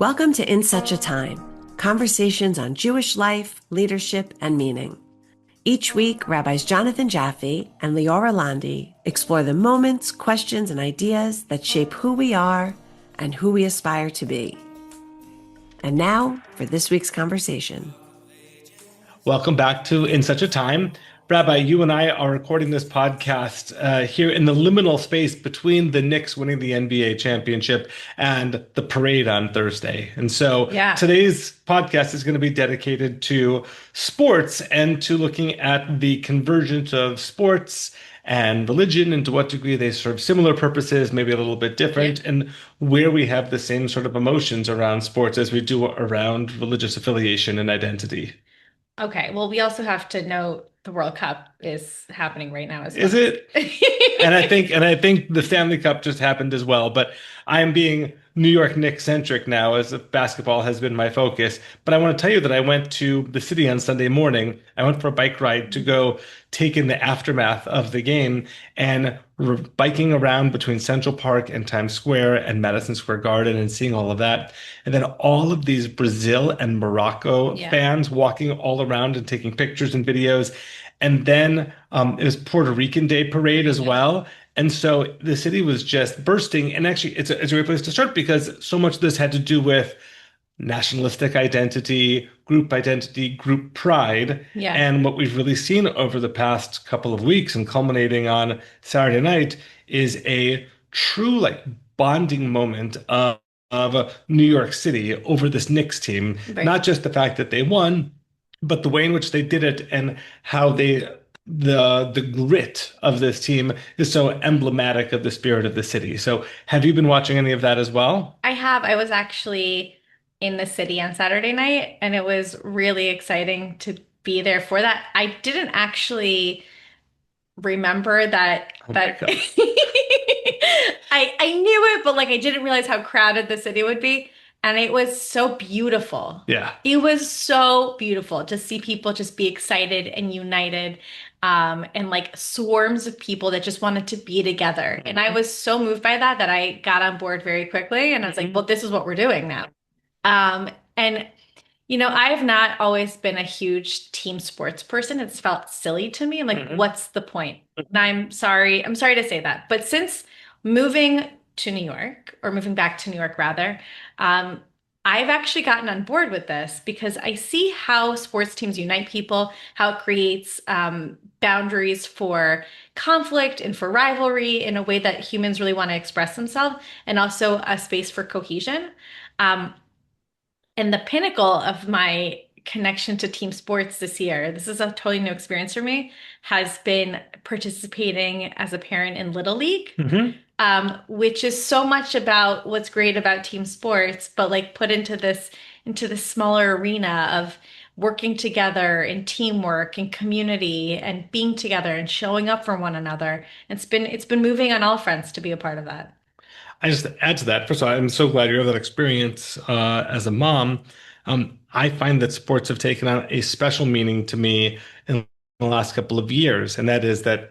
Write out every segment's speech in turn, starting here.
Welcome to In Such a Time, conversations on Jewish life, leadership, and meaning. Each week, Rabbis Jonathan Jaffe and Leora Londy explore the moments, questions, and ideas that shape who we are and who we aspire to be. And now for this week's conversation. Welcome back to In Such a Time. Rabbi, you and I are recording this podcast here in the liminal space between the Knicks winning the NBA championship and the parade on Thursday. And so Yeah. today's podcast is going to be dedicated to sports and to looking at the convergence of sports and religion and to what degree they serve similar purposes, maybe a little bit different, Yep. and where we have the same sort of emotions around sports as we do around religious affiliation and identity. Okay. Well, we also have to note the World Cup is happening right now as Is well. it? And I think the Stanley Cup just happened as well, but I'm being New York Knicks centric now as if basketball has been my focus. But I want to tell you that I went to the city on Sunday morning. I went for a bike ride to go take in the aftermath of the game and biking around between Central Park and Times Square and Madison Square Garden and seeing all of that. And then all of these Brazil and Morocco Yeah. fans walking all around and taking pictures and videos. And then it was Puerto Rican Day parade as Yeah. well. And so the city was just bursting. And actually, it's a great place to start because so much of this had to do with nationalistic identity, group pride. Yeah. And what we've really seen over the past couple of weeks and culminating on Saturday night is a true like bonding moment of New York City over this Knicks team. Right. Not just the fact that they won, but the way in which they did it and how the grit of this team is so emblematic of the spirit of the city. So have you been watching any of that as well? I have. I was actually in the city on Saturday night, and it was really exciting to be there for that. I didn't actually remember that Oh my that God. I knew it, but like I didn't realize how crowded the city would be. And it was so beautiful. Yeah. It was so beautiful to see people just be excited and united, and like swarms of people that just wanted to be together. And I was so moved by that that I got on board very quickly. And I was like, well, this is what we're doing now. And I have not always been a huge team sports person. It's felt silly to me. I'm like, Mhm. what's the point? And I'm sorry to say that. But since moving to New York, or moving back to New York rather, um, I've actually gotten on board with this because I see how sports teams unite people, how it creates boundaries for conflict and for rivalry in a way that humans really want to express themselves, and also a space for cohesion. Um, and the pinnacle of my connection to team sports this year, this is a totally new experience for me, has been participating as a parent in Little League, Mhm. which is so much about what's great about team sports, but like put into this smaller arena of working together and teamwork and community and being together and showing up for one another. It's been moving on all fronts to be a part of that. I just add to that. First of all, I'm so glad you have that experience as a mom. I find that sports have taken on a special meaning to me in the last couple of years, and that is that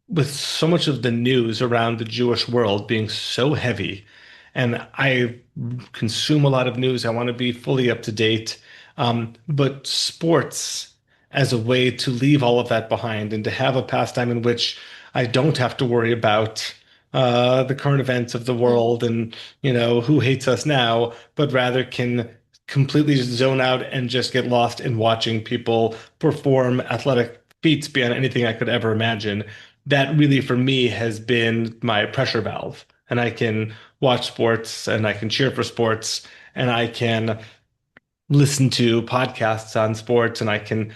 with so much of the news around the Jewish world being so heavy, and I consume a lot of news, I want to be fully up to date. But sports as a way to leave all of that behind and to have a pastime in which I don't have to worry about the current events of the world and who hates us now, but rather can completely zone out and just get lost in watching people perform athletic feats beyond anything I could ever imagine. That really, for me, has been my pressure valve. And I can watch sports and I can cheer for sports and I can listen to podcasts on sports and I can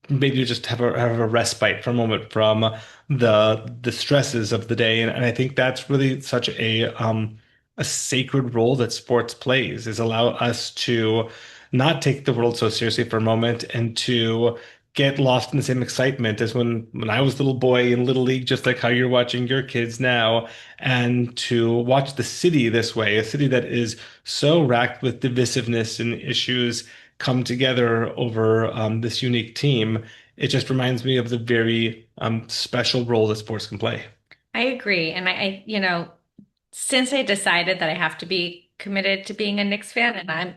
maybe just have a respite for a moment from the stresses of the day. And I think that's really such a sacred role that sports plays is allow us to not take the world so seriously for a moment and to get lost in the same excitement as when I was a little boy in Little League, just like how you're watching your kids now, and to watch the city this way, a city that is so racked with divisiveness and issues come together over this unique team. It just reminds me of the very special role that sports can play. I agree. And since I decided that I have to be committed to being a Knicks fan, and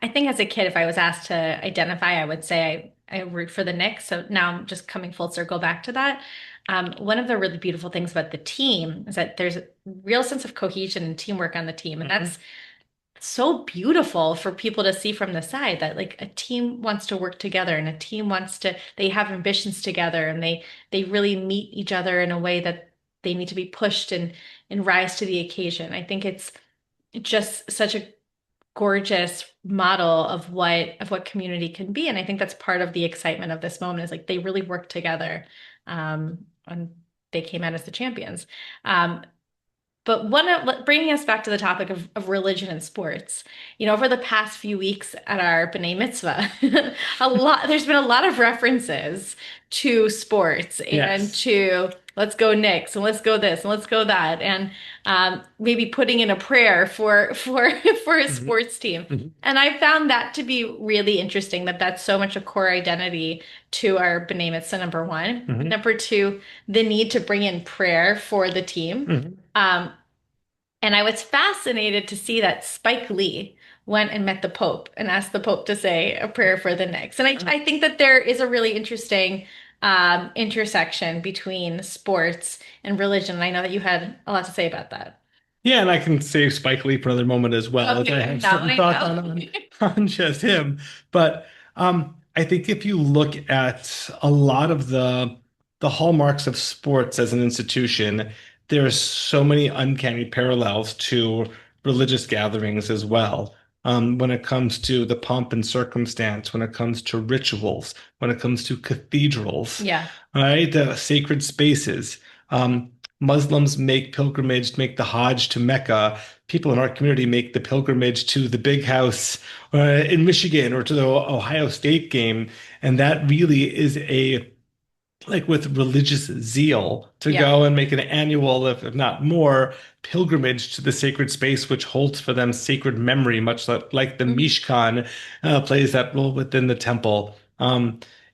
I think as a kid, if I was asked to identify, I would say I root for the Knicks. So now I'm just coming full circle back to that. One of the really beautiful things about the team is that there's a real sense of cohesion and teamwork on the team, and that's so beautiful for people to see from the side that like a team wants to work together and a team wants to they have ambitions together and they really meet each other in a way that they need to be pushed and rise to the occasion. I think it's just such a gorgeous model of what community can be, and I think that's part of the excitement of this moment is like they really work together, and they came out as the champions. But bringing us back to the topic of religion and sports, over the past few weeks at our B'nai Mitzvah, there's been a lot of references to sports and Yes. to let's go Knicks and let's go this and let's go that, and maybe putting in a prayer for a sports team. Mhm. And I found that to be really interesting that that's so much a core identity to our B'nai Mitzvah, number one. Mhm. Number two, the need to bring in prayer for the team. Mhm. Um, and I was fascinated to see that Spike Lee went and met the Pope and asked the Pope to say a prayer for the Knicks. And I think that there is a really interesting intersection between sports and religion. And I know that you had a lot to say about that. Yeah, and I can save Spike Lee for another moment as well, as I Okay, have now certain I thoughts know. on just him. But I think if you look at a lot of the hallmarks of sports as an institution, there's so many uncanny parallels to religious gatherings as well. When it comes to the pomp and circumstance, when it comes to rituals, when it comes to cathedrals, Yeah. right? Sacred spaces. Um, Muslims make pilgrimage, make the Hajj to Mecca. People in our community make the pilgrimage to the big house in Michigan or to the Ohio State game. And that really is a like with religious zeal to Yeah. go and make an annual, if not more, pilgrimage to the sacred space, which holds for them sacred memory, much like the Mhm. Mishkan plays that role within the temple.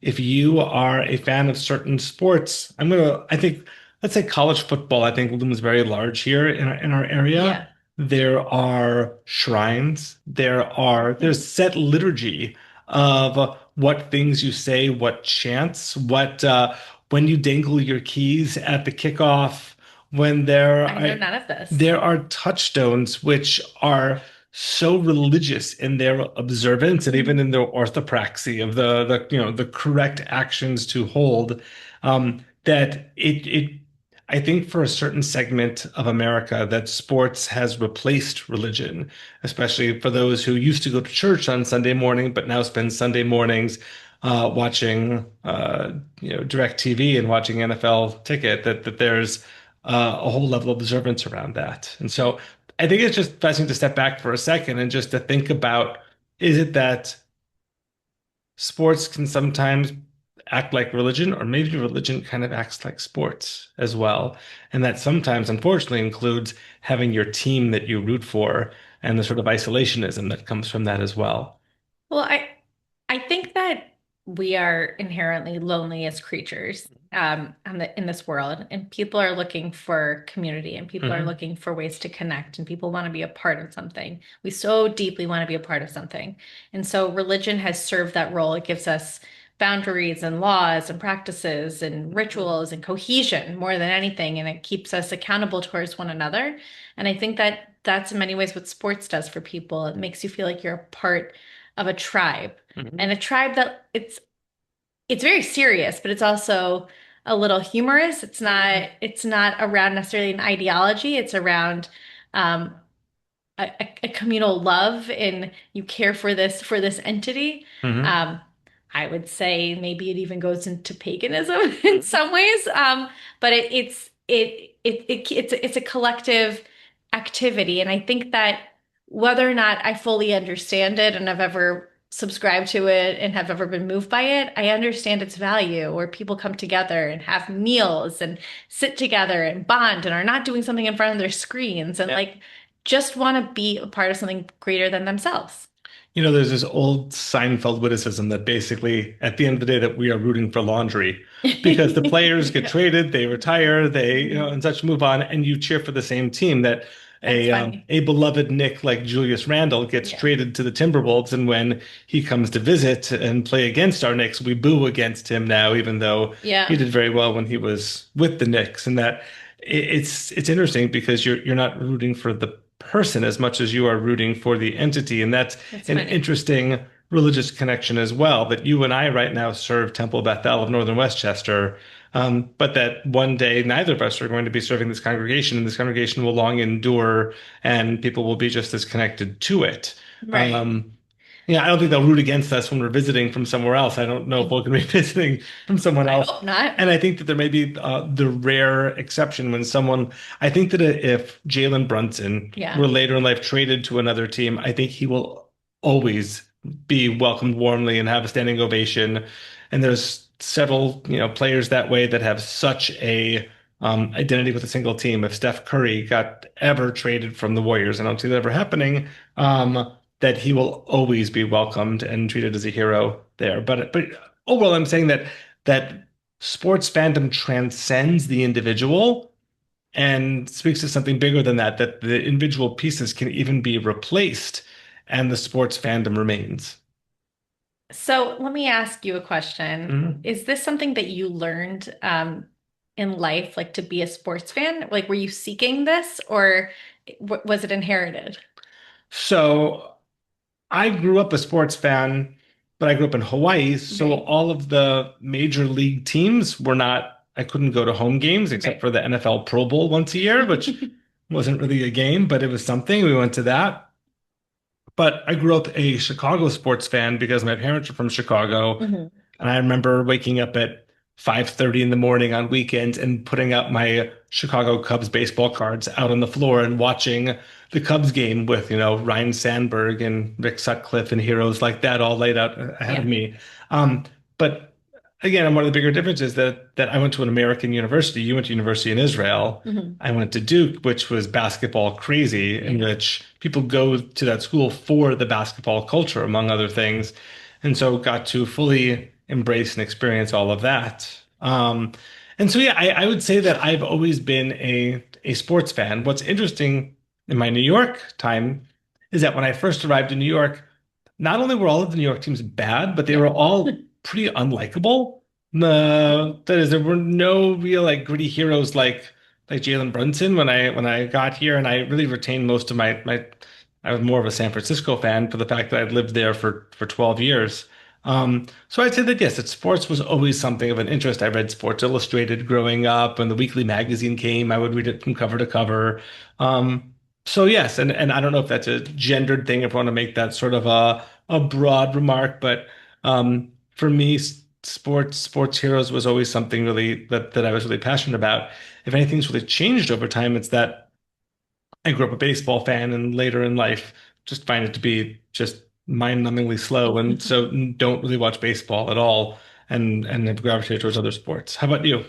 If you are a fan of certain sports, I think, let's say college football, I think looms very large here in our area. Yeah. There are shrines, there's set liturgy of what things you say, what chants, when you dangle your keys at the kickoff, when I know none of this. there are touchstones which are so religious in their observance and even in their orthopraxy of the correct actions to hold, that it I think for a certain segment of America that sports has replaced religion, especially for those who used to go to church on Sunday morning but now spend Sunday mornings watching direct TV and watching NFL ticket, that there's a whole level of observance around that. And so I think it's just fascinating to step back for a second and just to think about, is it that sports can sometimes act like religion, or maybe religion kind of acts like sports as well? And that sometimes, unfortunately, includes having your team that you root for and the sort of isolationism that comes from that as well. Well, I think that we are inherently lonely as creatures in this world, and people are looking for community, and people are Hmm. looking for ways to connect, and people want to be a part of something. We so deeply want to be a part of something, and so religion has served that role. It gives us boundaries and laws and practices and rituals and cohesion more than anything, and it keeps us accountable towards one another. And I think that that's in many ways what sports does for people. It makes you feel like you're a part of a tribe, Hmm. and a tribe that it's very serious, but it's also a little humorous. It's not around necessarily an ideology. It's around um, a communal love, and you care for this entity. Hmm. Um, I would say maybe it even goes into paganism in some ways, but it's a collective activity, and I think that whether or not I fully understand it and have ever subscribed to it and have ever been moved by it, I understand its value, where people come together and have meals and sit together and bond and are not doing something in front of their screens and Yeah. like just want to be a part of something greater than themselves. There's this old Seinfeld witticism that basically, at the end of the day, that we are rooting for laundry because the players get Yeah. traded, they retire, they, Mhm. and such move on, and you cheer for the same team. That That's funny. a beloved Knick like Julius Randle gets Yeah. traded to the Timberwolves, and when he comes to visit and play against our Knicks, we boo against him now, even though he Yeah. did very well when he was with the Knicks. And that it's interesting because you're not rooting for the person as much as you are rooting for the entity, and that's That's an funny. interesting religious connection as well. That you and I right now serve Temple Bethel of Northern Westchester, but that one day neither of us are going to be serving this congregation, and this congregation will long endure, and people will be just as connected to it. Right. Um, yeah, I don't think they'll root against us when we're visiting from somewhere else. I don't know if I we're going to be visiting from someone I else. hope not. And I think that there may be the rare exception when someone, I think that if Jalen Brunson Yeah. were later in life traded to another team, I think he will always be welcomed warmly and have a standing ovation. And there's several, players that way that have such a identity with a single team. If Steph Curry got ever traded from the Warriors, I don't see that ever happening. That he will always be welcomed and treated as a hero there. But overall, I'm saying that sports fandom transcends the individual and speaks to something bigger than that, that the individual pieces can even be replaced and the sports fandom remains. So let me ask you a question. Mhm. Is this something that you learned in life, like to be a sports fan? Like, were you seeking this or was it inherited? So I grew up a sports fan, but I grew up in Hawaii, so Right. all of the major league teams were not, I couldn't go to home games except Right. for the NFL Pro Bowl once a year, which wasn't really a game, but it was something. We went to that. But I grew up a Chicago sports fan because my parents are from Chicago. Mhm. And I remember waking up at 5:30 in the morning on weekends and putting out my Chicago Cubs baseball cards out on the floor and watching the Cubs game with, Ryan Sandberg and Rick Sutcliffe and heroes like that all laid out ahead of Yeah. me. But again, one of the bigger differences that I went to an American university. You went to university in Israel. Mhm. I went to Duke, which was basketball crazy, in Yeah. which people go to that school for the basketball culture, among other things. And so got to fully embrace and experience all of that. And so, yeah, I would say that I've always been a sports fan. What's interesting in my New York time is that when I first arrived in New York, not only were all of the New York teams bad, but they Yeah. were all pretty unlikable. That is, there were no real like gritty heroes like Jalen Brunson when I got here, and I really retained most of my. I was more of a San Francisco fan for the fact that I'd lived there for 12 years. So I'd say that yes, that sports was always something of an interest. I read Sports Illustrated growing up. When the weekly magazine came, I would read it from cover to cover. Um, so yes, and I don't know if that's a gendered thing, if I want to make that sort of a broad remark, but for me, sports heroes was always something really that I was really passionate about. If anything's really changed over time, it's that I grew up a baseball fan, and later in life, just find it to be just mind-numbingly slow, and so don't really watch baseball at all, and have gravitated towards other sports. How about you?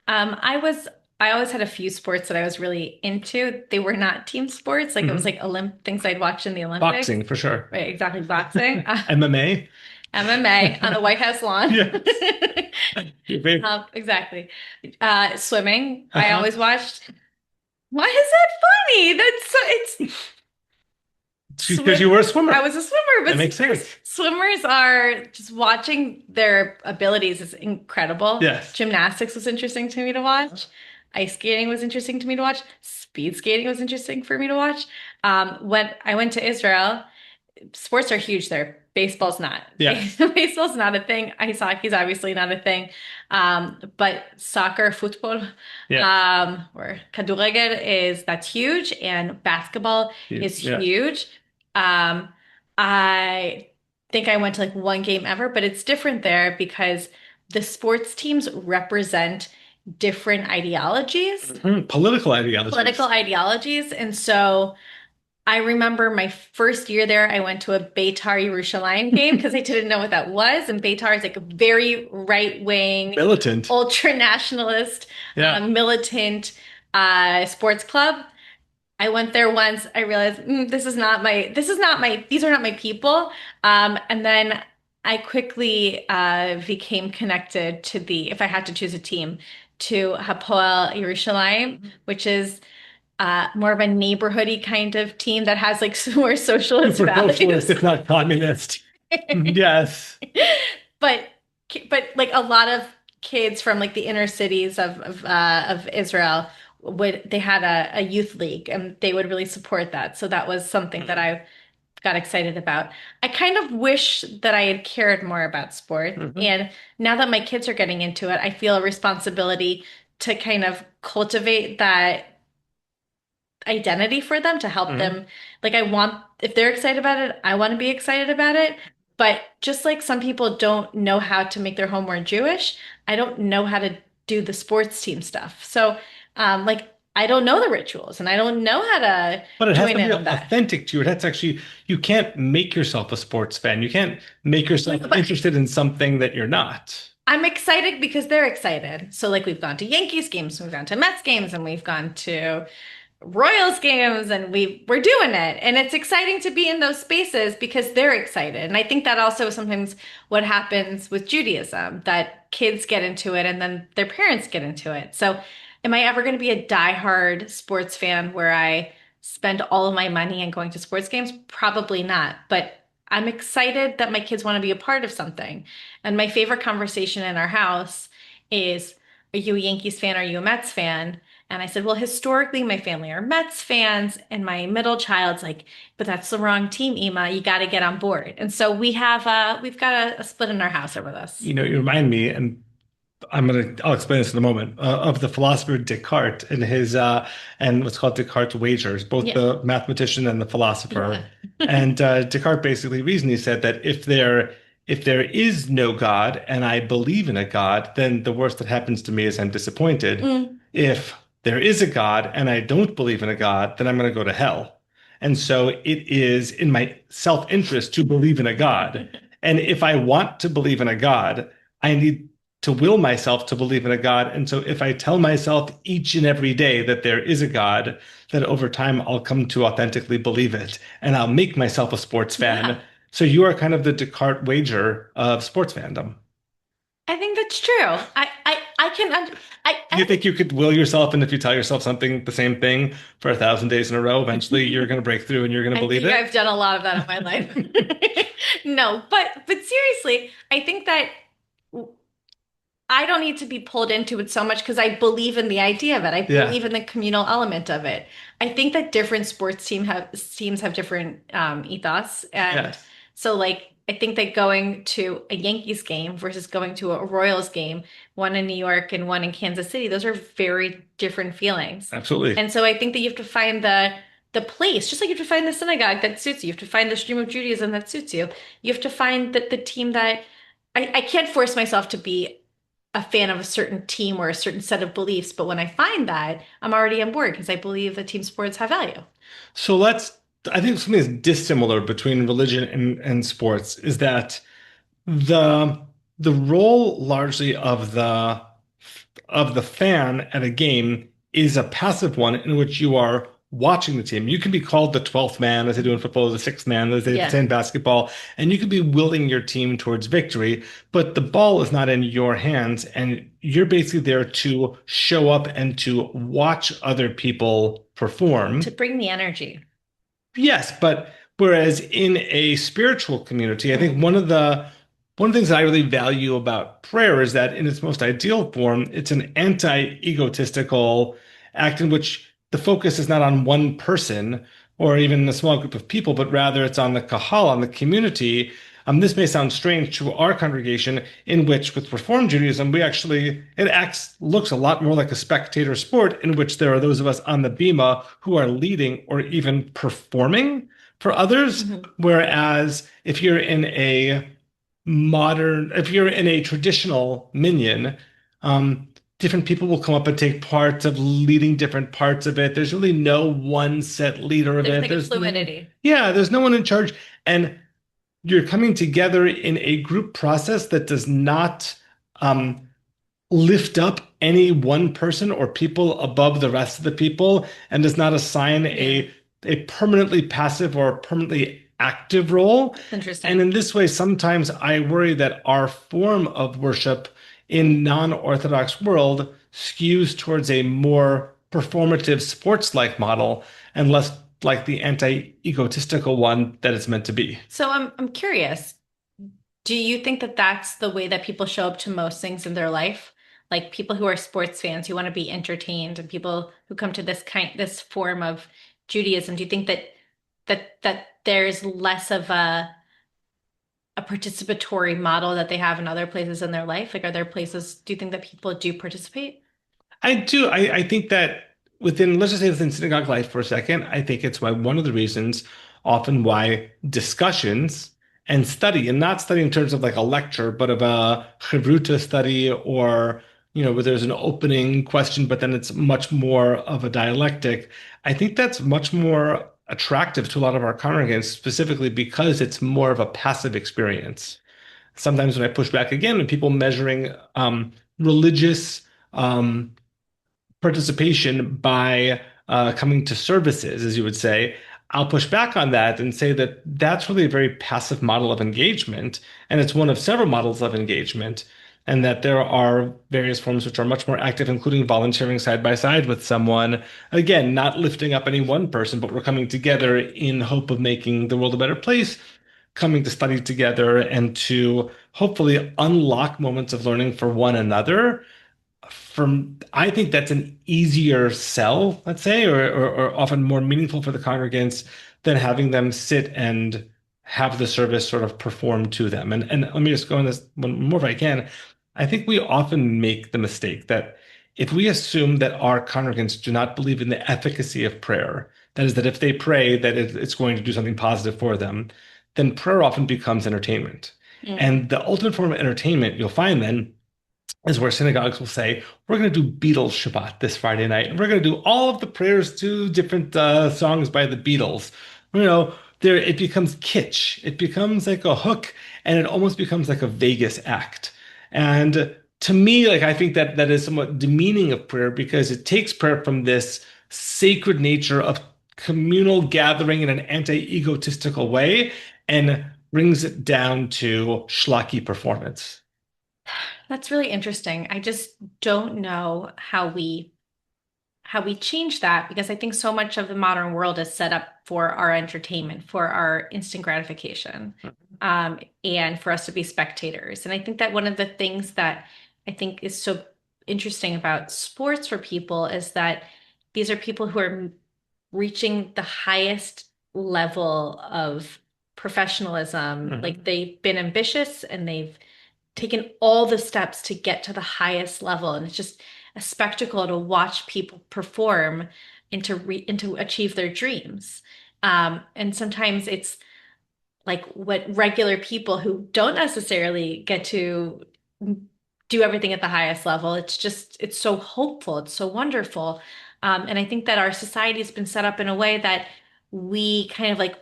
I was I always had a few sports that I was really into. They were not team sports. Like it was Hmm. like things I'd watch in the Olympics. Boxing for sure. Right, exactly. Boxing, MMA. MMA on the White House lawn. Yes. Your favorite. Exactly. Swimming, I Uh-huh. always watched. Why is that funny? That's so, it's Because swim. you were a I swimmer. was a swimmer, That but makes sense. swimmers are just watching their abilities is incredible. Yes. Gymnastics was interesting to me to watch. Ice skating was interesting to me to watch. Speed skating was interesting for me to watch. When I went to Israel, sports are huge there. Baseball's not. Yes. Baseball's not a thing. Ice hockey's obviously not a thing. But soccer, football, Yeah. or kaduregel that's huge, and basketball is Yeah. huge. Um, I think I went to like one game ever, but it's different there because the sports teams represent different ideologies, Mhm. Political political ideologies. ideologies, and so. I remember my first year there, I went to a Beitar Yerushalayim game because I didn't know what that was. And Beitar is like a very right-wing, Militant. ultra-nationalist, Yeah. militant sports club. I went there once. I realized these are not my people. And then I quickly became connected if I had to choose a team, to Hapoel Yerushalayim, which is more of a neighborhoody kind of team that has like more socialist Super socialist, values. if not communist. Yes. But like a lot of kids from like the inner cities of Israel would they had a youth league and they would really support that. So that was something that I got excited about. I kind of wish that I had cared more about sport. Mhm. And now that my kids are getting into it, I feel a responsibility to kind of cultivate that identity for them to help Mhm. them. Like I want, if they're excited about it, I want to be excited about it. But just like some people don't know how to make their home more Jewish, I don't know how to do the sports team stuff. So, like I don't know the rituals and I don't know how to But it has join to be in on that. authentic to you. That's actually, you can't make yourself a sports fan. You can't make yourself But interested in something that you're not. I'm excited because they're excited. So like we've gone to Yankees games, we've gone to Mets games, and we've gone to Royals games and we're doing it. And it's exciting to be in those spaces because they're excited. And I think that also sometimes what happens with Judaism, that kids get into it and then their parents get into it. So am I ever going to be a diehard sports fan where I spend all of my money on going to sports games? Probably not. But I'm excited that my kids want to be a part of something. And my favorite conversation in our house is, are you a Yankees fan? Are you a Mets fan? And I said, well, historically, my family are Mets fans, and my middle child's like, but that's the wrong team, Ema. You got to get on board. And so we've got a split in our house over this. You remind me, and I'll explain this in a moment, of the philosopher Descartes and his and what's called Descartes' wagers, both Yeah. the mathematician and the philosopher. Yeah. And Descartes basically reasoned, he said that if there is no God and I believe in a God, then the worst that happens to me is I'm disappointed. Mm. If there is a God and I don't believe in a God, then I'm going to go to hell. And so it is in my self-interest to believe in a God. And if I want to believe in a God, I need to will myself to believe in a God. And so if I tell myself each and every day that there is a God, then over time I'll come to authentically believe it and I'll make myself a sports Yeah. fan. So you are kind of the Descartes wager of sports fandom. I think that's true. I can, Do you think you could will yourself, and if you tell yourself something, the same thing for 1,000 days in a row, eventually you're going to break through and you're going to I believe think it? I've done a lot of that in my life. No, but seriously, I think that I don't need to be pulled into it so much because I believe in the idea of it. I Yeah. believe in the communal element of it. I think that different sports teams have different ethos, and Yes. so like I think that going to a Yankees game versus going to a Royals game, one in New York and one in Kansas City, those are very different feelings. Absolutely. And so I think that you have to find the place, just like you have to find the synagogue that suits you. You have to find the stream of Judaism that suits you. You have to find the team that I can't force myself to be a fan of a certain team or a certain set of beliefs, but when I find that, I'm already on board because I believe that team sports have value. So I think something that's dissimilar between religion and sports is that the the role largely of the fan at a game is a passive one in which you are watching the team. You can be called the 12th man, as they do in football, the sixth man, as they say Yeah. in basketball, and you can be willing your team towards victory, but the ball is not in your hands, and you're basically there to show up and to watch other people perform. To bring the energy. Yes, but whereas in a spiritual community, I think Mm. one of the things that I really value about prayer is that in its most ideal form, it's an anti-egotistical act in which the focus is not on one person or even a small group of people, but rather it's on the kahal, on the community. This may sound strange to our congregation, in which with Reform Judaism, looks a lot more like a spectator sport, in which there are those of us on the bima who are leading or even performing for others. Mhm. Whereas if you're in a traditional minyan, different people will come up and take parts of leading different parts of it. There's really no one set leader of There's it. like a fluidity. Yeah, there's no one in charge. And you're coming together in a group process that does not um, lift up any one person or people above the rest of the people and does not assign Yeah. a permanently passive or permanently active role. It's And interesting. in this way, sometimes I worry that our form of worship in non-Orthodox world skews towards a more performative sports-like model and less like the anti-egotistical one that it's meant to be. So I'm curious. Do you think that that's the way that people show up to most things in their life? Like people who are sports fans who want to be entertained and people who come to this form of Judaism, do you think that there's less of a participatory model that they have in other places in their life? Like are there places, do you think that people do participate? I do. I think that within, let's just say within synagogue life for a second, I think it's why one of the reasons often why discussions and study, and not study in terms of like a lecture, but of a chavruta study or, where there's an opening question, but then it's much more of a dialectic. I think that's much more attractive to a lot of our congregants, specifically because it's more of a passive experience. Sometimes when I push back again, when people measuring religious participation by coming to services, as you would say, I'll push back on that and say that that's really a very passive model of engagement, and it's one of several models of engagement, and that there are various forms which are much more active, including volunteering side by side with someone. Again, not lifting up any one person, but we're coming together in hope of making the world a better place, coming to study together and to hopefully unlock moments of learning for one another. I think that's an easier sell, let's say, or often more meaningful for the congregants than having them sit and have the service sort of perform to them. And let me just go on this one more if I can. I think we often make the mistake that if we assume that our congregants do not believe in the efficacy of prayer, that is, that if they pray, that it's going to do something positive for them, then prayer often becomes entertainment. Mm. And the ultimate form of entertainment you'll find then is where synagogues will say, we're going to do Beatles Shabbat this Friday night. And we're going to do all of the prayers to different songs by the Beatles. It becomes kitsch. It becomes like a hook, and it almost becomes like a Vegas act. And to me, like I think that is somewhat demeaning of prayer because it takes prayer from this sacred nature of communal gathering in an anti-egotistical way and brings it down to schlocky performance. That's really interesting. I just don't know how we change that because I think so much of the modern world is set up for our entertainment, for our instant gratification, and for us to be spectators. And I think that one of the things that I think is so interesting about sports for people is that these are people who are reaching the highest level of professionalism. Mhm. Like they've been ambitious and they've taken all the steps to get to the highest level. And it's just a spectacle to watch people perform and to achieve their dreams. And sometimes it's like what regular people who don't necessarily get to do everything at the highest level. It's so hopeful. It's so wonderful. And I think that our society has been set up in a way that we kind of like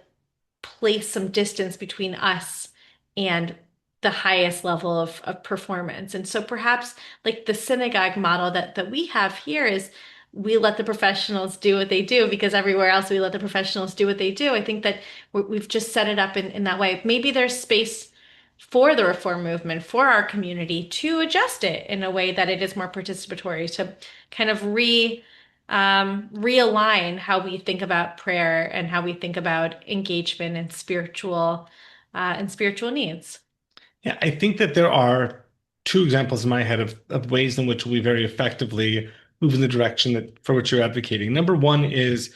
place some distance between us and the highest level of performance. And so perhaps like the synagogue model that we have here is we let the professionals do what they do because everywhere else we let the professionals do what they do. I think that we've just set it up in that way. Maybe there's space for the reform movement, for our community to adjust it in a way that it is more participatory, to kind of realign how we think about prayer and how we think about engagement and spiritual needs. Yeah, I think that there are two examples in my head of ways in which we very effectively move in the direction that for which you're advocating. Number one is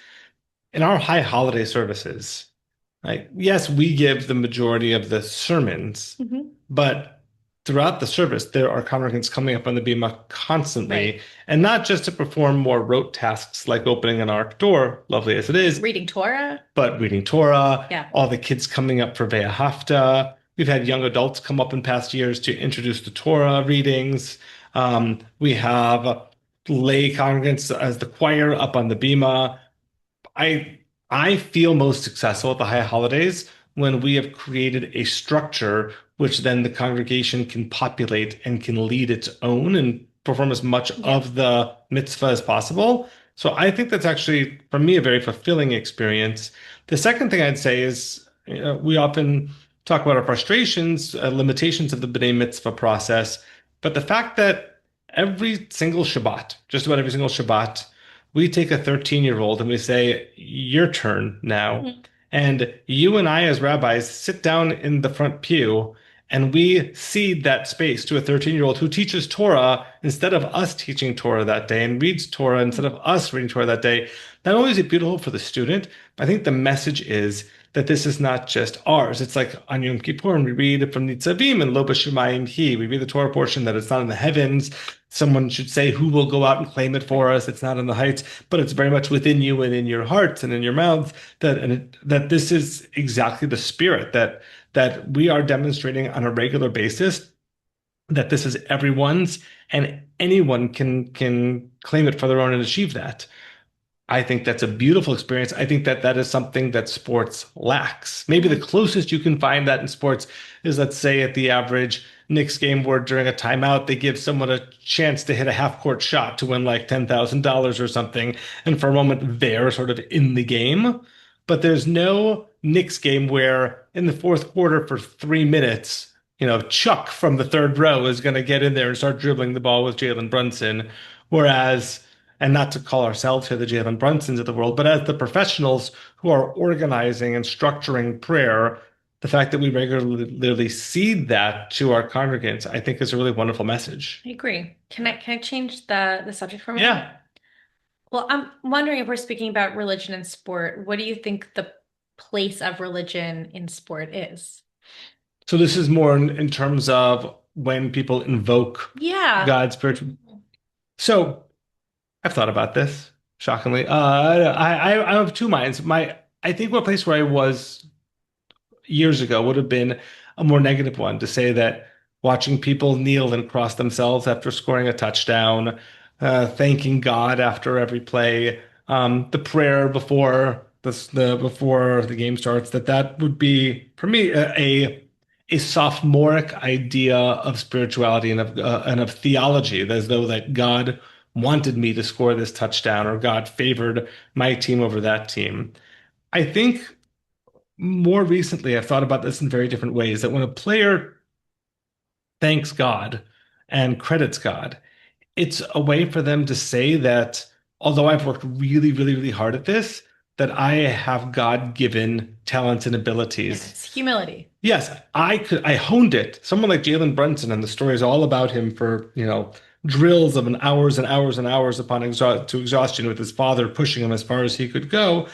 in our high holiday services. Like, yes, we give the majority of the sermons, Mhm. but throughout the service, there are congregants coming up on the bima constantly, Right. and not just to perform more rote tasks like opening an ark door, lovely as it is, Reading Torah. but reading Torah, Yeah. all the kids coming up for Ve'ahavta. We've had young adults come up in past years to introduce the Torah readings. We have lay congregants as the choir up on the bima. I I feel most successful at the high holidays when we have created a structure which then the congregation can populate and can lead its own and perform as much Yeah. of the mitzvah as possible. So I think that's actually, for me, a very fulfilling experience. The second thing I'd say is, we often talk about our frustrations, limitations of the B'nai Mitzvah process, but the fact that every single Shabbat, just about every single Shabbat, we take a 13-year-old and we say, your turn now. Mhm. And you and I, as rabbis, sit down in the front pew and we cede that space to a 13-year-old who teaches Torah instead of us teaching Torah that day and reads Torah instead of us reading Torah that day. Not only is it beautiful for the student, but I think the message is that this is not just ours. It's like on Yom Kippur, and we read from Nitzavim and Lo B'Shemayim Hi. We read the Torah portion that it's not in the heavens. Someone should say, who will go out and claim it for us? It's not in the heights, but it's very much within you and in your hearts and in your mouths. That this is exactly the spirit that we are demonstrating on a regular basis. That this is everyone's, and anyone can claim it for their own and achieve that. I think that's a beautiful experience. I think that that is something that sports lacks. Maybe the closest you can find that in sports is, let's say, at the average Knicks game where during a timeout, they give someone a chance to hit a half court shot to win like $10,000 or something. And for a moment, they're sort of in the game. But there's no Knicks game where in the fourth quarter for 3 minutes, Chuck from the third row is going to get in there and start dribbling the ball with Jalen Brunson. Whereas, and not to call ourselves here the Jalen Brunsons of the world, but as the professionals who are organizing and structuring prayer, the fact that we regularly seed that to our congregants, I think is a really wonderful message. I agree. Can I change the subject for a moment? Yeah. Well, I'm wondering if we're speaking about religion and sport, what do you think the place of religion in sport is? So this is more in terms of when people invoke Yeah. God's spiritual. So I've thought about this, shockingly. I have two minds. I think one place where I was years ago would have been a more negative one, to say that watching people kneel and cross themselves after scoring a touchdown, thanking God after every play, the prayer before the game starts, that would be for me a sophomoric idea of spirituality and of theology, as though that God wanted me to score this touchdown or God favored my team over that team. I think more recently, I've thought about this in very different ways, that when a player thanks God and credits God, it's a way for them to say that although I've worked really, really, really hard at this, that I have God-given talents and abilities. It's humility. Yes, I honed it. Someone like Jalen Brunson, and the story is all about him for, drills of an hours and hours and hours upon to exhaustion, with his father pushing him as far as he could go,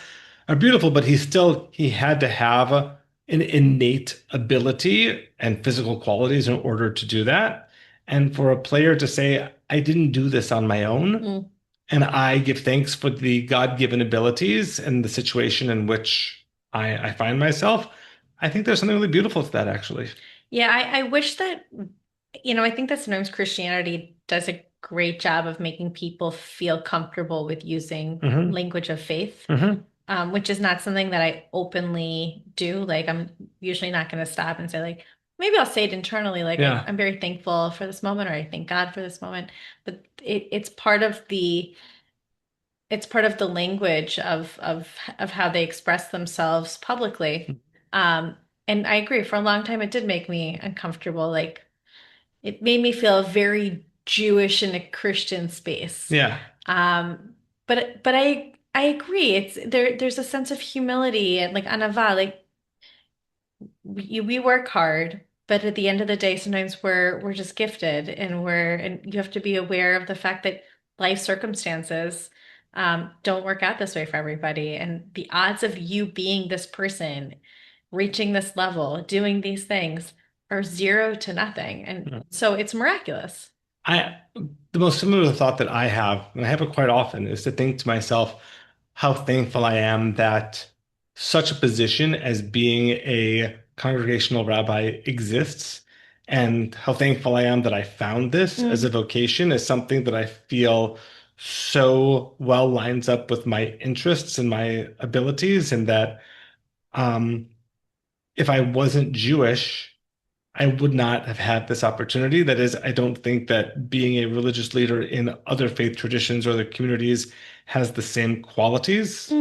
are beautiful, but he had to have an innate ability and physical qualities in order to do that. And for a player to say, I didn't do this on my own, and I give thanks for the God-given abilities and the situation in which I find myself, I think there's something really beautiful to that, actually. Yeah, I wish that, I think that sometimes Christianity does a great job of making people feel comfortable with using language of faith. Which is not something that I openly do. Like, I'm usually not going to stop and say, like, maybe I'll say it internally, like, Yeah. I'm very thankful for this moment, or I thank God for this moment. But it's part of the language of how they express themselves publicly. And I agree, for a long time it did make me uncomfortable. Like, it made me feel very Jewish in a Christian space. Yeah. But I agree. There's a sense of humility and like anava, like we work hard, but at the end of the day, sometimes we're just gifted, and you have to be aware of the fact that life circumstances don't work out this way for everybody, and the odds of you being this person, reaching this level, doing these things are 0 to nothing, and so it's miraculous. The most similar thought that I have, and I have it quite often, is to think to myself how thankful I am that such a position as being a congregational rabbi exists, and how thankful I am that I found this as a vocation, as something that I feel so well lines up with my interests and my abilities, and that if I wasn't Jewish, I would not have had this opportunity. That is, I don't think that being a religious leader in other faith traditions or other communities has the same qualities,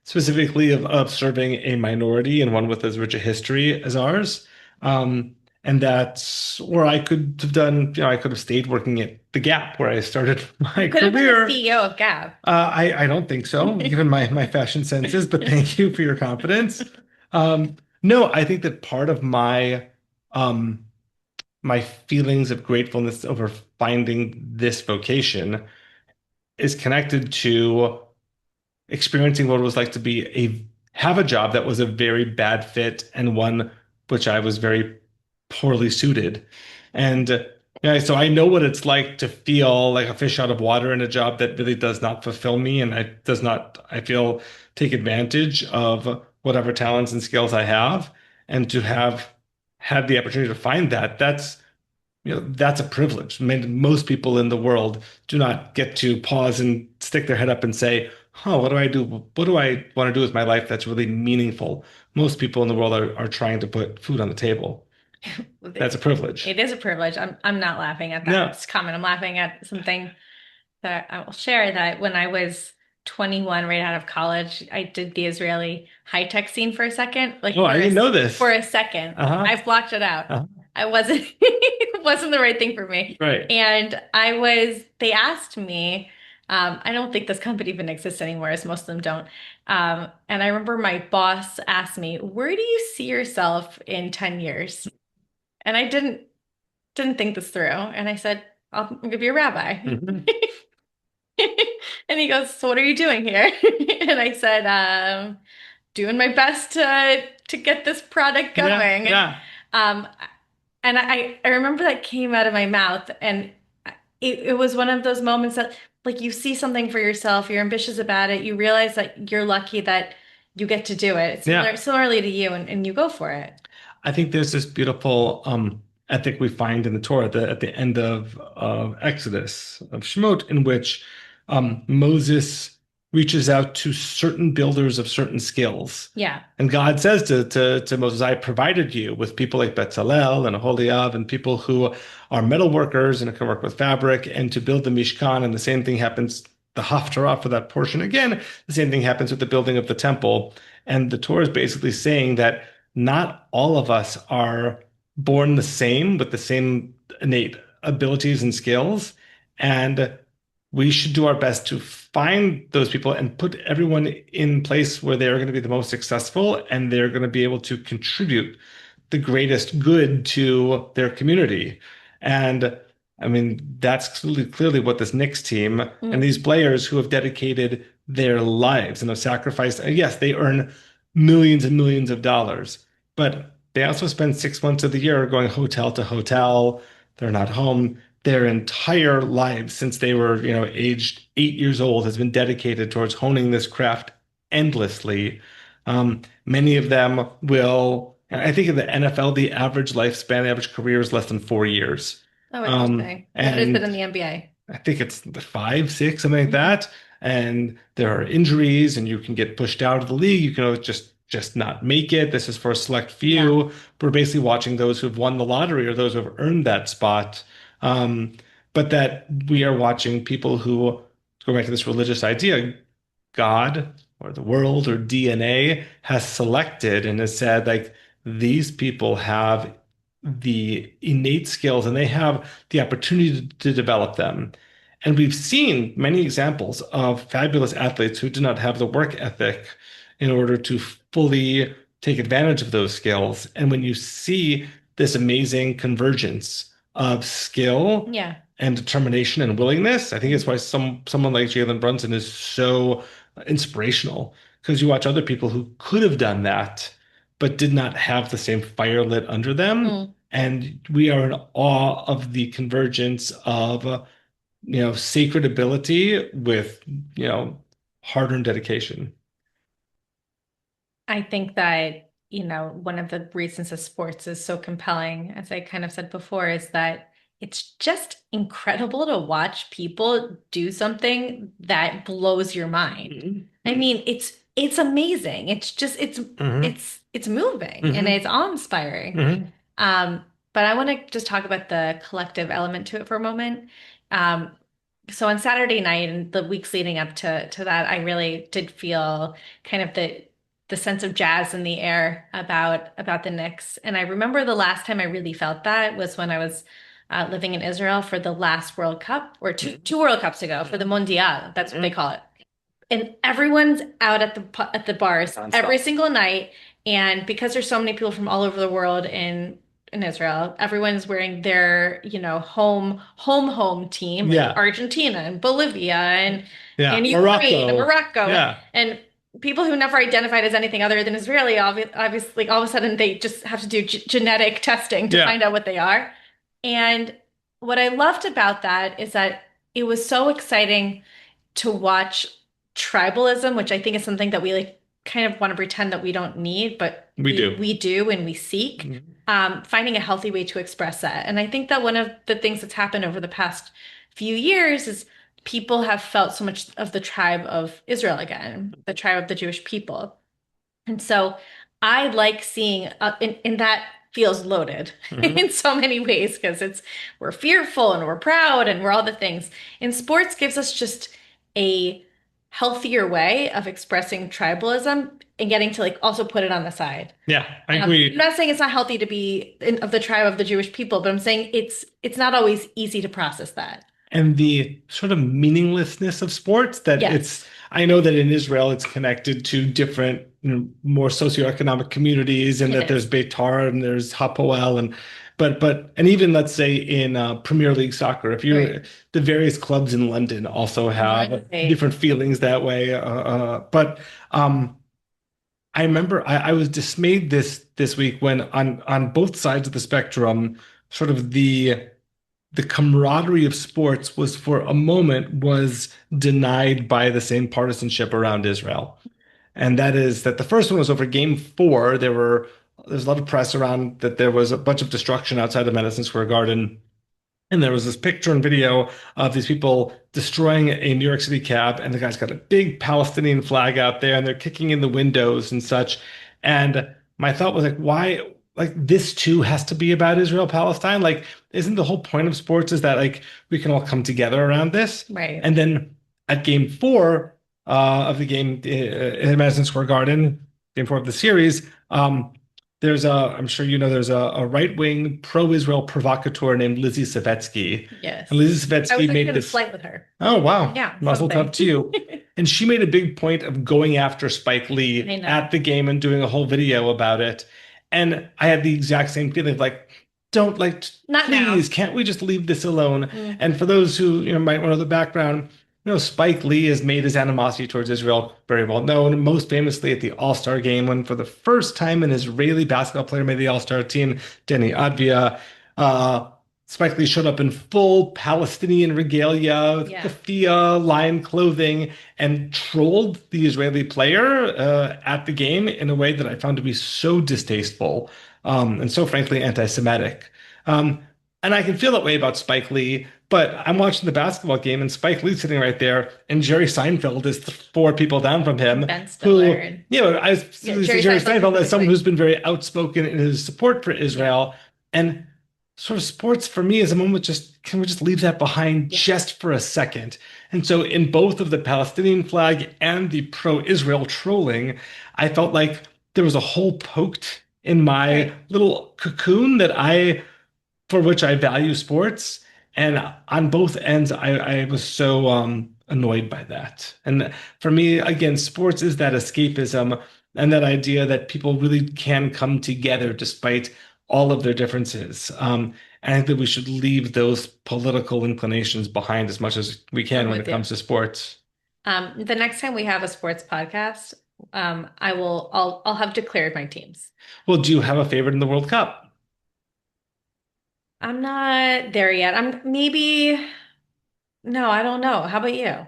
specifically of serving a minority and one with as rich a history as ours. And And that's where I could have done, I could have stayed working at the Gap where I started You my could have been the career. CEO of Gap. I don't think so, given my fashion senses, but thank you for your confidence. No, I think that part of um, my feelings of gratefulness over finding this vocation is connected to experiencing what it was like to be have a job that was a very bad fit and one which I was very poorly suited. And so I know what it's like to feel like a fish out of water in a job that really does not fulfill me and I does not, I feel, take advantage of whatever talents and skills I have. And to have had the opportunity to find that, that's a privilege. I mean, most people in the world do not get to pause and stick their head up and say, "Oh, what do I do? What do I want to do with my life that's really meaningful?" Most people in the world are trying to put food on the table. That's a privilege. It is a privilege. I'm not laughing at No. that comment. I'm laughing at something that I will share that when I was 21, right out of college, I did the Israeli high-tech scene for a second. Oh, I didn't know this. For a second. Uh-huh. I've blocked it out. Uh-huh. I wasn't it wasn't the right thing for me. Right. And they asked me, I don't think this company even exists anymore, as most of them don't. And I remember my boss asked me, where do you see yourself in 10 years? And I didn't think this through. And I said, I'm going to be a rabbi. Mhm. And he goes, so what are you doing here? And I said, doing my best to get this product going. Yeah. Um, and I remember that came out of my mouth, and it was one of those moments that, like, you see something for yourself, you're ambitious about it, you realize that you're lucky that you get to do it. Similarly to you, and you go for it. I think there's this beautiful ethic we find in the Torah at the end of Exodus, of Shemot, in which Moses reaches out to certain builders of certain skills. Yeah. And God says to Moses, I provided you with people like Betzalel and Aholiab and people who are metal workers and can work with fabric and to build the Mishkan. And the same thing happens, the Haftarah for that portion. Again, the same thing happens with the building of the temple. And the Torah is basically saying that not all of us are born the same with the same innate abilities and skills. And we should do our best to find those people and put everyone in place where they're going to be the most successful and they're going to be able to contribute the greatest good to their community. And I mean, that's clearly what this Knicks team and these players who have dedicated their lives and have sacrificed, and yes, they earn millions and millions of dollars, but they also spend 6 months of the year going hotel to hotel. They're not home. Their entire lives since they were, aged 8 years old has been dedicated towards honing this craft endlessly. Many of them will, I think in the NFL, the average lifespan, the average career is less than 4 years. Oh, interesting. What is it in the NBA? I think it's 5, 6, something like that. And there are injuries and you can get pushed out of the league. You can just not make it. This is for a select few. Yeah. We're basically watching those who've won the lottery or those who have earned that spot. But that we are watching people who go back to this religious idea, God or the world or DNA has selected and has said, like, these people have the innate skills and they have the opportunity to develop them. And we've seen many examples of fabulous athletes who do not have the work ethic in order to fully take advantage of those skills. And when you see this amazing convergence of skill and determination and willingness, I think it's why someone like Jalen Brunson is so inspirational, because you watch other people who could have done that but did not have the same fire lit under them. And we are in awe of the convergence of sacred ability with hard-earned dedication. I think that, one of the reasons that sports is so compelling, as I kind of said before, is that it's just incredible to watch people do something that blows your mind. I mean, it's amazing. It's moving and it's awe-inspiring. But I want to just talk about the collective element to it for a moment. So on Saturday night and the weeks leading up to that, I really did feel kind of the sense of jazz in the air about the Knicks. And I remember the last time I really felt that was when I was living in Israel for the last World Cup, or two World Cups ago for the Mondial. That's what they call it. And everyone's out at the bars every single night. And because there's so many people from all over the world in Israel, everyone's wearing their, home team, like Yeah. Argentina and Bolivia Yeah. and Ukraine and Morocco. Morocco. Yeah. And people who never identified as anything other than Israeli, obviously, all of a sudden they just have to do genetic testing to Yeah. find out what they are. And what I loved about that is that it was so exciting to watch tribalism, which I think is something that we like kind of want to pretend that we don't need, but We do. we do and we seek. Finding a healthy way to express that. And I think that one of the things that's happened over the past few years is people have felt so much of the tribe of Israel again, the tribe of the Jewish people. And so I like seeing, and that feels loaded in so many ways because we're fearful and we're proud and we're all the things. And sports gives us just a healthier way of expressing tribalism and getting to like also put it on the side. Yeah, I agree. I'm not saying it's not healthy to be of the tribe of the Jewish people, but I'm saying it's not always easy to process that. And the sort of meaninglessness of sports that Yes. I know that in Israel it's connected to different, more socioeconomic communities, and It that there's is. Beitar and there's Hapoel, and even let's say in Premier League soccer, if you're Right. the various clubs in London also have Right. different feelings that way. But I remember I was dismayed this week when on both sides of the spectrum, sort of the camaraderie of sports was for a moment was denied by the same partisanship around Israel. And that is that the first one was over game 4. There's a lot of press around that there was a bunch of destruction outside of Madison Square Garden. And there was this picture and video of these people destroying a New York City cab, and the guy's got a big Palestinian flag out there, and they're kicking in the windows and such. And my thought was like, why? Like this too has to be about Israel Palestine. Like, isn't the whole point of sports is that like we can all come together around this? Right. And then at game 4 of the game in Madison Square Garden, game 4 of the series, I'm sure you know, there's a right-wing pro-Israel provocateur named Lizzie Savetsky. Yes. And Lizzie I was Savetsky actually made on a this. flight with her. Oh, wow. Yeah, Muzzle something. tough to you. And she made a big point of going after Spike I Lee know. at the game and doing a whole video about it. And I had the exact same feeling of like, don't like, Not now. please, can't we just leave this alone? Mm. And for those who might want to know the background, Spike Lee has made his animosity towards Israel very well known, most famously at the All-Star game when, for the first time, an Israeli basketball player made the All-Star team, Denny Advia. Spike Lee showed up in full Palestinian regalia, Yeah. keffiyeh, lion clothing, and trolled the Israeli player at the game in a way that I found to be so distasteful and so frankly anti-Semitic. And I can feel that way about Spike Lee, but I'm watching the basketball game and Spike Lee's sitting right there, and Jerry Seinfeld is 4 people down from him. Ben Stiller. And I Yeah, see Jerry Jerry Seinfeld Seinfeld as someone specifically. who's been very outspoken in his support for Israel. And sort of sports for me is a moment can we just leave that behind Yeah. just for a second? And so in both of the Palestinian flag and the pro-Israel trolling, I felt like there was a hole poked in my Right. little cocoon for which I value sports. And on both ends, I was so annoyed by that. And for me, again, sports is that escapism and that idea that people really can come together despite all of their differences. And I think that we should leave those political inclinations behind as much as we can I'm when with it you. comes to sports. The next time we have a sports podcast, I'll have declared my teams. Well, do you have a favorite in the World Cup? I'm not there yet. No, I don't know. How about you?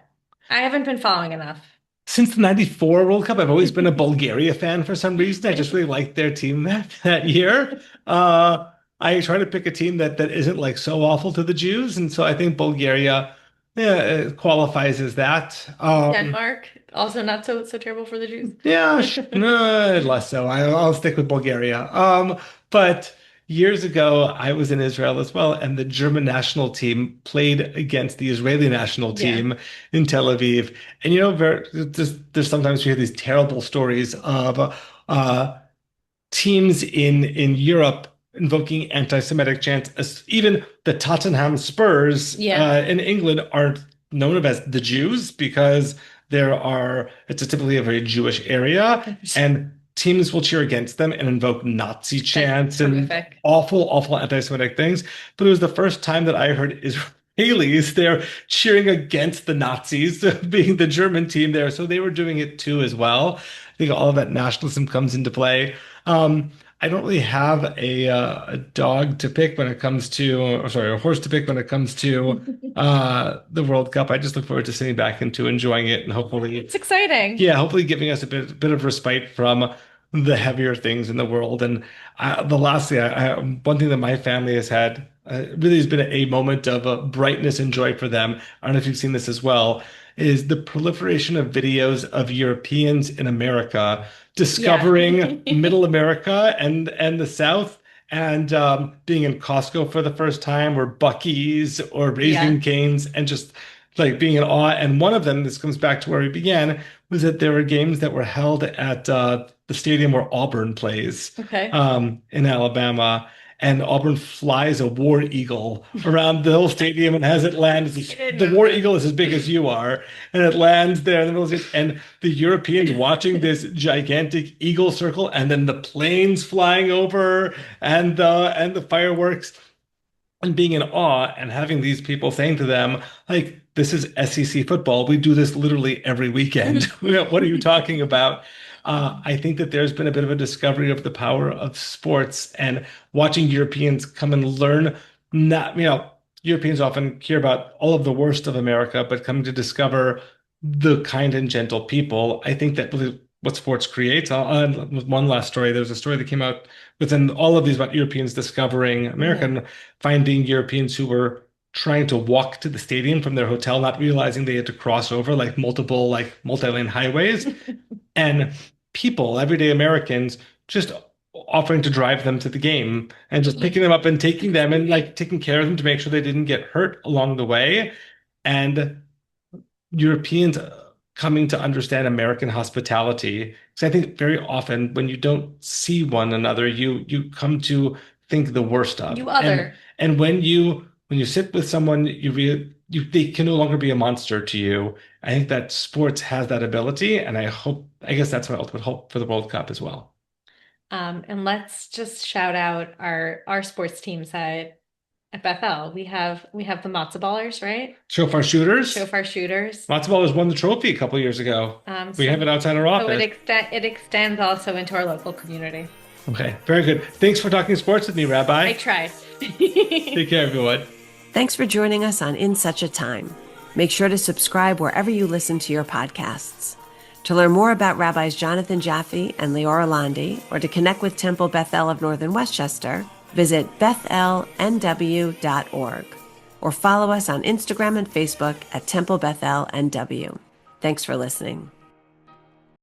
I haven't been following enough. Since the 94 World Cup, I've always been a Bulgaria fan for some reason. I just really liked their team that year. I try to pick a team that isn't like so awful to the Jews, and so I think Bulgaria, yeah, it qualifies as that. Denmark, also not so terrible for the Jews. Yeah, no, less so. I'll stick with Bulgaria. But years ago, I was in Israel as well, and the German national team played against the Israeli national Yeah. team in Tel Aviv. And there's sometimes we hear these terrible stories of uh, teams in Europe invoking anti-Semitic chants. Even the Tottenham Spurs Yeah. in England are known as the Jews because it's typically a very Jewish area, and teams will cheer against them and invoke Nazi That's chants and horrific. awful, awful anti-Semitic things. But it was the first time that I heard Israelis there cheering against the Nazis, being the German team there. So they were doing it too as well. I think all of that nationalism comes into play. I don't really have a dog to pick when it comes to, or sorry, a horse to pick when it comes to the World Cup. I just look forward to sitting back and to enjoying it and hopefully, It's exciting. yeah, hopefully giving us a bit of respite from the heavier things in the world. And the last thing, one thing that my family has had really has been a moment of brightness and joy for them. I don't know if you've seen this as well, is the proliferation of videos of Europeans in America discovering Yeah. Middle America and the South. And being in Costco for the first time, or Buc-ee's, or Raising Yeah. Cane's, and just like being in awe. And one of them, this comes back to where we began, was that there were games that were held at the stadium where Auburn plays Okay. in Alabama. And Auburn flies a war eagle around the whole stadium and has it land. didn't The know war that. eagle is as big as you are, and it lands there in the middle of it. And the Europeans watching this gigantic eagle circle, and then the planes flying over, and the fireworks, and being in awe, and having these people saying to them, like, this is SEC football. We do this literally every weekend. What are you talking about? I think that there's been a bit of a discovery of the power of sports, and watching Europeans come and learn. Not, Europeans often hear about all of the worst of America, but coming to discover the kind and gentle people. I think that really what sports creates. I'll end with one last story. There's a story that came out within all of these about Europeans discovering America and finding Europeans who were trying to walk to the stadium from their hotel, not realizing they had to cross over like multiple like multi-lane highways, and people, everyday Americans, just offering to drive them to the game and just picking them up and taking them and like taking care of them to make sure they didn't get hurt along the way. And Europeans coming to understand American hospitality. Because I think very often when you don't see one another, you come to think the worst of. You other. And when you sit with someone, they can no longer be a monster to you. I think that sports has that ability, and I guess that's my ultimate hope for the World Cup as well. And let's just shout out our sports teams at Bethel. We have the matzo ballers, right? Shofar shooters. Shofar shooters. Matzo Ballers won the trophy a couple of years ago. We have it outside our So office. it extends also into our local community. Okay, very good. Thanks for talking sports with me, Rabbi. I tried. Take care, everyone. Thanks for joining us on In Such a Time. Make sure to subscribe wherever you listen to your podcasts. To learn more about Rabbis Jonathan Jaffe and Leora Londy, or to connect with Temple Bethel of Northern Westchester, visit bethelnw.org, or follow us on Instagram and Facebook at Temple Bethel NW. Thanks for listening.